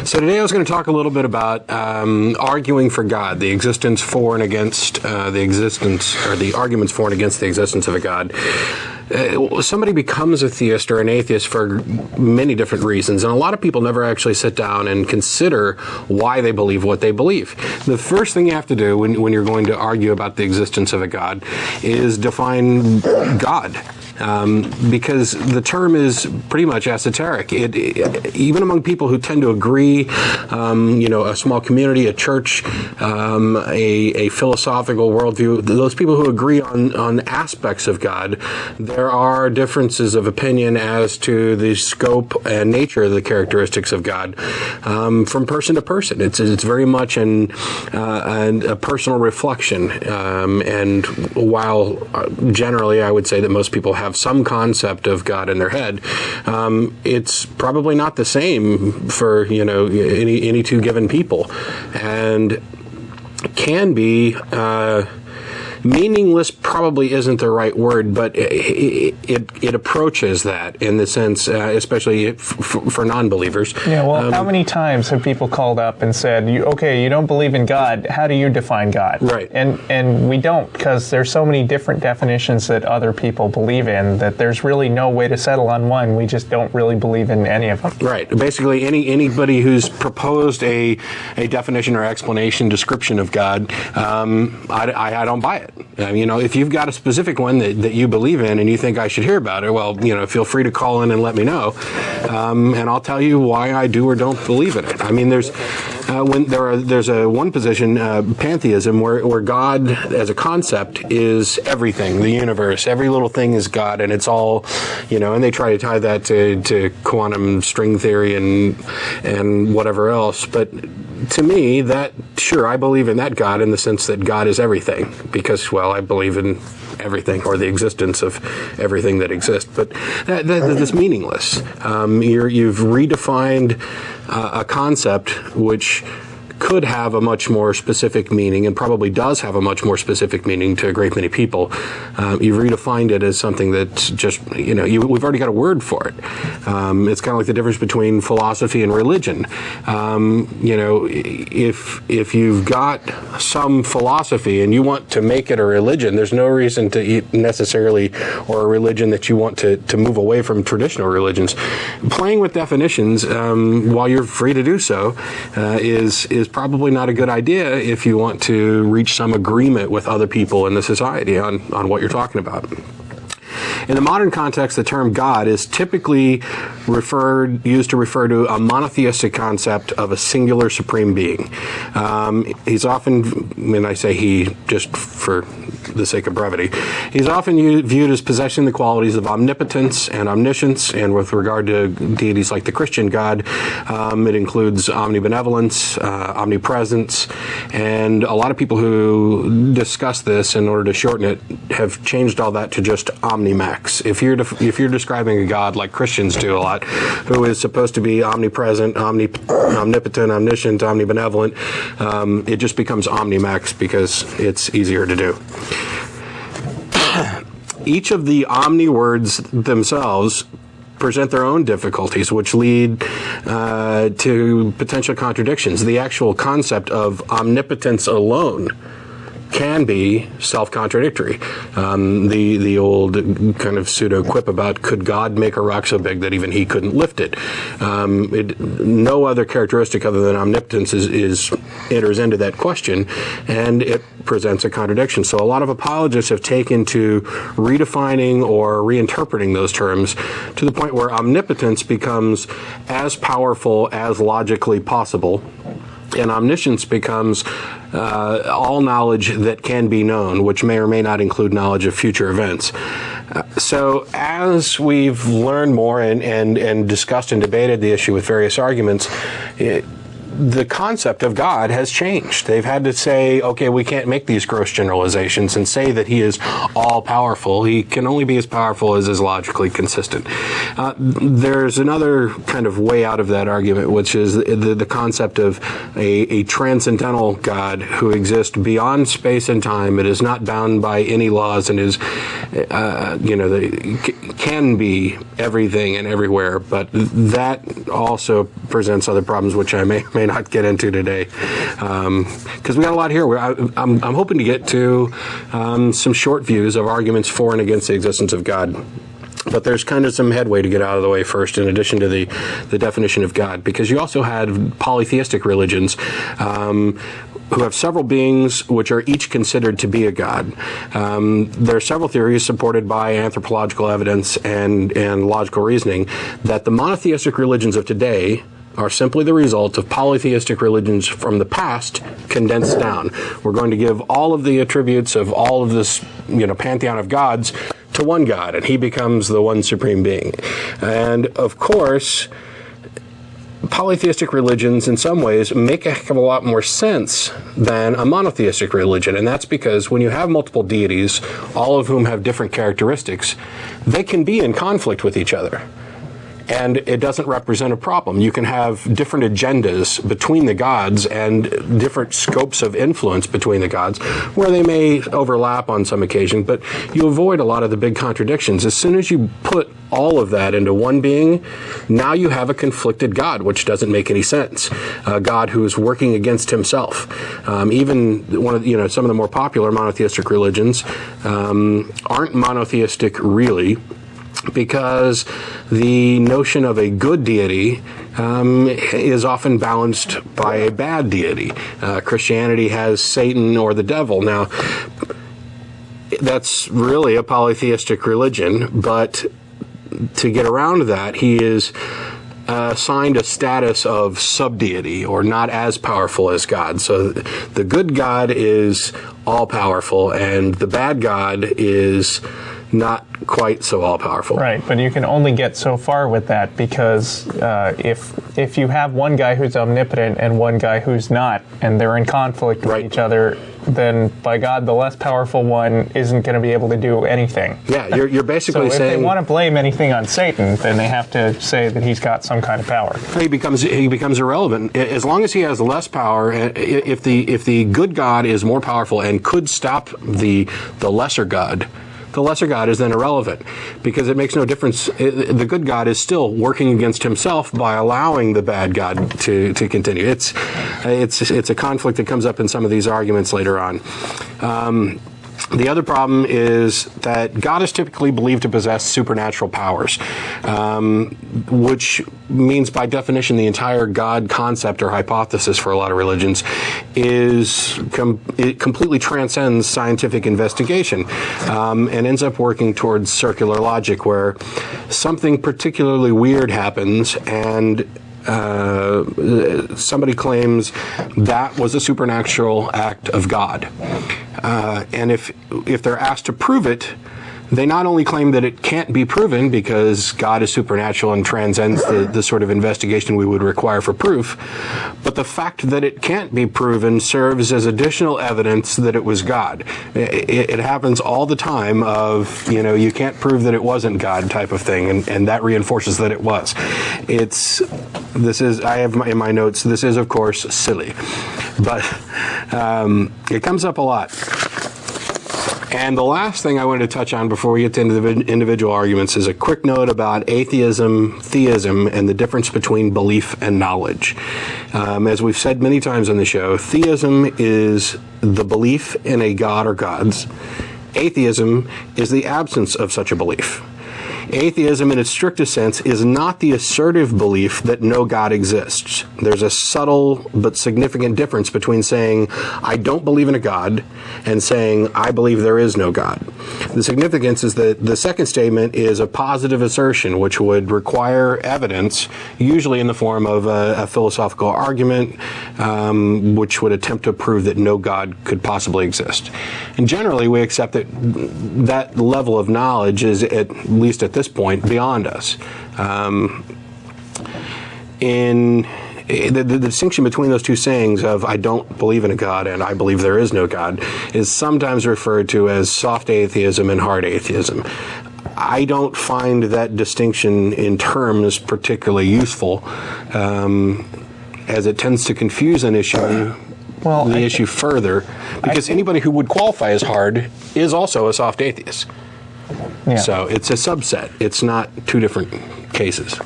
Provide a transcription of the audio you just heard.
So today I was going to talk a little bit about arguing for God, the existence for and against the existence, or the arguments for and against the existence of a God. Somebody becomes a theist or an atheist for many different reasons, and a lot of people never actually sit down and consider why they believe what they believe. The first thing you have to do when you're going to argue about the existence of a God is define God. Because the term is pretty much esoteric. Even among people who tend to agree, a small community, a church, a philosophical worldview, those people who agree on aspects of God, there are differences of opinion as to the scope and nature of the characteristics of God from person to person. It's very much a personal reflection. And while generally I would say that most people have some concept of God in their head, it's probably not the same for any two given people, and can be meaningless. Probably isn't the right word, but it approaches that in the sense, especially for non-believers. Yeah, well, how many times have people called up and said, you don't believe in God, how do you define God? Right. And we don't, because there's so many different definitions that other people believe in that there's really no way to settle on one. We just don't really believe in any of them. Right. Basically, anybody who's proposed a definition or explanation, description of God, I don't buy it. If you've got a specific one that you believe in and you think I should hear about it, well, feel free to call in and let me know, and I'll tell you why I do or don't believe in it. I mean, there's one position, pantheism, where God as a concept is everything, the universe, every little thing is God, and it's all, and they try to tie that to quantum string theory and whatever else, but to me, I believe in that God in the sense that God is everything, because, well, I believe in everything, or the existence of everything that exists. But that's meaningless. You've redefined a concept which could have a much more specific meaning, and probably does have a much more specific meaning to a great many people. You've redefined it as something that's just, we've already got a word for it. It's kind of like the difference between philosophy and religion. If you've got some philosophy and you want to make it a religion, there's no reason to necessarily, or a religion that you want to move away from traditional religions. Playing with definitions, while you're free to do so, is probably not a good idea if you want to reach some agreement with other people in the society on what you're talking about. In the modern context, the term God is typically used to refer to a monotheistic concept of a singular supreme being. He's often, when I say he, just for the sake of brevity, he's often viewed as possessing the qualities of omnipotence and omniscience, and with regard to deities like the Christian God, it includes omnibenevolence, omnipresence, and a lot of people who discuss this in order to shorten it have changed all that to just omnimax. If you're describing a God like Christians do a lot, who is supposed to be omnipresent, omnipotent, omniscient, omnibenevolent, it just becomes omnimax because it's easier to do. Each of the omni words themselves present their own difficulties, which lead to potential contradictions. The actual concept of omnipotence alone can be self-contradictory. The old kind of pseudo-quip about, could God make a rock so big that even he couldn't lift it? No other characteristic other than omnipotence enters into that question, and it presents a contradiction. So a lot of apologists have taken to redefining or reinterpreting those terms to the point where omnipotence becomes as powerful as logically possible, and omniscience becomes all knowledge that can be known, which may or may not include knowledge of future events. So as we've learned more and discussed and debated the issue with various arguments, the concept of God has changed. They've had to say, okay, we can't make these gross generalizations and say that he is all-powerful. He can only be as powerful as is logically consistent. There's another kind of way out of that argument, which is the concept of a transcendental God who exists beyond space and time. It is not bound by any laws and is, can be everything and everywhere, but that also presents other problems, which I may not get into today, because we got a lot here. I'm hoping to get to some short views of arguments for and against the existence of God. But there's kind of some headway to get out of the way first, in addition to the definition of God, because you also had polytheistic religions who have several beings which are each considered to be a god. There are several theories supported by anthropological evidence and logical reasoning that the monotheistic religions of today are simply the result of polytheistic religions from the past condensed down. We're going to give all of the attributes of all of this, pantheon of gods to one God, and he becomes the one supreme being. And of course, polytheistic religions in some ways make a heck of a lot more sense than a monotheistic religion, and that's because when you have multiple deities, all of whom have different characteristics, they can be in conflict with each other. And it doesn't represent a problem. You can have different agendas between the gods and different scopes of influence between the gods where they may overlap on some occasion, but you avoid a lot of the big contradictions. As soon as you put all of that into one being, now you have a conflicted God, which doesn't make any sense. A God who is working against himself. Even one of some of the more popular monotheistic religions aren't monotheistic really, because the notion of a good deity is often balanced by a bad deity. Christianity has Satan or the devil. Now, that's really a polytheistic religion, but to get around that, he is assigned a status of subdeity, or not as powerful as God. So the good God is all-powerful, and the bad God is not quite so all-powerful. Right, but you can only get so far with that, because if you have one guy who's omnipotent and one guy who's not, and they're in conflict with each other, then by God, the less powerful one isn't going to be able to do anything. Yeah, you're basically so saying, if they want to blame anything on Satan, then they have to say that he's got some kind of power. He becomes irrelevant as long as he has less power. If the good God is more powerful and could stop the lesser God, the lesser God is then irrelevant, because it makes no difference. The good God is still working against himself by allowing the bad God to continue. It's a conflict that comes up in some of these arguments later on. The other problem is that God is typically believed to possess supernatural powers, which means by definition the entire God concept or hypothesis for a lot of religions it completely transcends scientific investigation and ends up working towards circular logic, where something particularly weird happens and somebody claims that was a supernatural act of God. And if they're asked to prove it, they not only claim that it can't be proven because God is supernatural and transcends the sort of investigation we would require for proof, but the fact that it can't be proven serves as additional evidence that it was God. It happens all the time of, you can't prove that it wasn't God type of thing, and that reinforces that it was. I have in my notes, this is of course silly, but it comes up a lot. And the last thing I wanted to touch on before we get to individual arguments is a quick note about atheism, theism, and the difference between belief and knowledge. As we've said many times on the show, theism is the belief in a god or gods. Atheism is the absence of such a belief. Atheism, in its strictest sense, is not the assertive belief that no God exists. There's a subtle but significant difference between saying, I don't believe in a God, and saying, I believe there is no God. The significance is that the second statement is a positive assertion, which would require evidence, usually in the form of a philosophical argument, which would attempt to prove that no God could possibly exist. And generally, we accept that that level of knowledge is, at least at this point, beyond us. In the distinction between those two sayings of I don't believe in a God and I believe there is no God is sometimes referred to as soft atheism and hard atheism. I don't find that distinction in terms particularly useful, as it tends to confuse an issue. The issue further, because anybody who would qualify as hard is also a soft atheist. Yeah. So it's a subset. It's not two different cases.